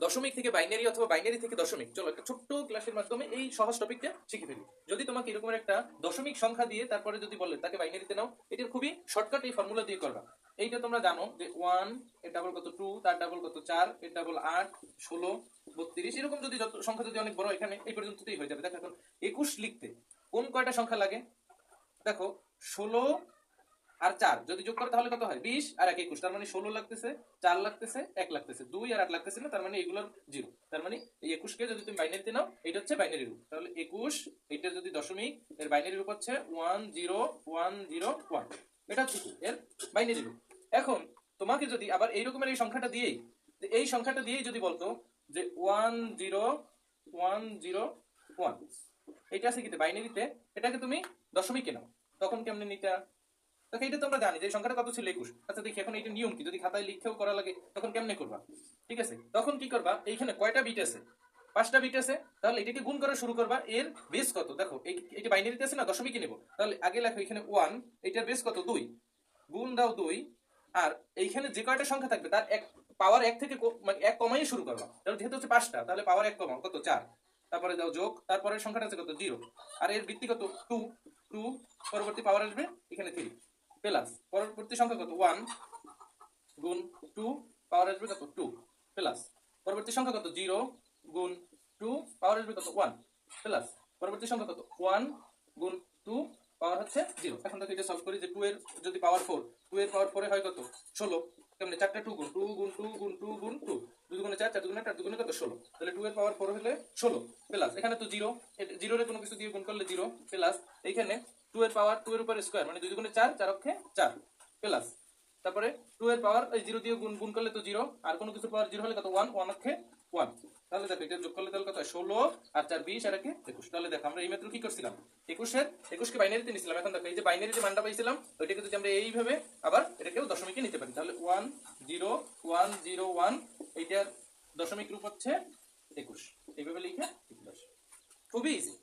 দশমিক থেকে বাইনারি অথবা বাইনারি থেকে দশমিক, চলো একটা ছোট্ট ক্লাসের মাধ্যমে এই সহজ টপিকটা শিখে ফেলি। যদি তোমাকে এরকম একটা দশমিক সংখ্যা দিয়ে তারপরে যদি বলে তাকে বাইনারিতে নাও, এটার খুবই শর্টকাট এই ফর্মুলা দিয়ে করবা। এইটা তোমরা জানো যে 1 এর ডাবল কত 2, তার ডাবল কত 4, এর ডাবল 8, 16, 32, এরকম যদি যত সংখ্যা যদি অনেক বড় এখানে এই পর্যন্তই হয়ে যাবে। দেখো এখন 21 লিখতে কোন কয়টা সংখ্যা লাগে? দেখো 16 আর 4 যদি যোগ করো তাহলে কত হয়? 20 আর 1 21, তার মানে 16 লাগতেছে, 4 লাগতেছে, 1 লাগতেছে, 2 আর 8 লাগতেছে না, তার মানে এগুলোর জিরো। তার মানে এই 21 কে যদি তুমি বাইনারিতে নাও, এটা হচ্ছে বাইনারি রূপ। তাহলে 21 এটা যদি দশমিক, এর বাইনারি রূপ হচ্ছে 1 0 1 0 1, এটা হচ্ছে কি এর বাইনারি রূপ। এখন তোমাকে যদি আবার এই রকমের এই সংখ্যাটা দিয়েই যদি বলতো যে 1 0 1 0 1, এটা আছে কি বাইনারিতে, এটাকে তুমি দশমিকে নাও, তখন কেমনে নিতা? দেখো এটা তো আমরা জানি যে সংখ্যাটা কত ছিল 21। আচ্ছা দেখি এখন এটা নিয়ম কি, যদি খাতায় লিখেও করা লাগে তখন কেমনে করবা? ঠিক আছে, তখন কি করবা, এইখানে কয়টা বিট আছে? 5টা বিট আছে। তাহলে এটাকে গুণ করা শুরু করবা। এর বেস কত? দেখো এটা বাইনারিতে আছে না, দশমিকে নেব। তাহলে আগে লেখো এখানে 1, এটার বেস কত 2, গুণ দাও 2। আর এইখানে যে কয়টা সংখ্যা থাকবে তার এক পাওয়ার 1 থেকে মানে 1 কমাই শুরু করবা। তাহলে যেহেতু হচ্ছে 5টা, তাহলে পাওয়ার 1 কমাও কত 4, তারপরে দাও যোগ, তারপরের সংখ্যাটা আছে কত 0, আর এর ভিত্তি কত 2 2, পরবর্তী পাওয়ার আসবে এখানে 3, প্লাস পরবর্তী সংখ্যা কত 1 গুণ 2, পাওয়ার আসবে কত 2, প্লাস পরবর্তী সংখ্যা কত 0 গুণ 2, পাওয়ার আসবে কত 1, প্লাস পরবর্তী সংখ্যা কত 1 গুণ 2, পাওয়ার হচ্ছে 0। এখন দেখো এটা সলভ করি যে 2 এর যদি পাওয়ার 4, 2 এর পাওয়ার 4 এ হয় কত 16, কেমনে 4টা 2 গুণ 2 গুণ 2 গুণ 2 গুণ 2, 2 দুগুণে 4, 4 দুগুণে 8, 8 দুগুণে কত 16, তাহলে 2 এর পাওয়ার 4 হলে 16, প্লাস এখানে তো 0, 0 এর কোনো কিছু দিয়ে গুণ করলে 0, প্লাস এইখানে 2 এর পাওয়ার 2 এর উপরে স্কয়ার মানে 2 দুগুণে 4, 4 অক্ষে 4, প্লাস তারপরে 2 এর পাওয়ার এই 0 দিয়ে গুণ গুণ করলে তো 0, আর কোনো কিছু পাওয়ার 0 হলে কত 1, 1 অক্ষে 1। তাহলে দেখো এটা যোগ করলে তাহলে কত 16 আর 4 20 আর 1 21। তাহলে দেখো আমরা এইমাত্র কি করছিলাম, 21 কে বাইনারিতে নিছিলাম। এখন দেখো এই যে বাইনারি যে মানটা পাইছিলাম ওইটাকে যদি আমরা এইভাবে আবার এটাকেও দশমিকে নিতে পারি, তাহলে 1 0 1 0 1, এইটার দশমিক রূপ হচ্ছে 21। এইভাবে লিখে খুবই ইজি।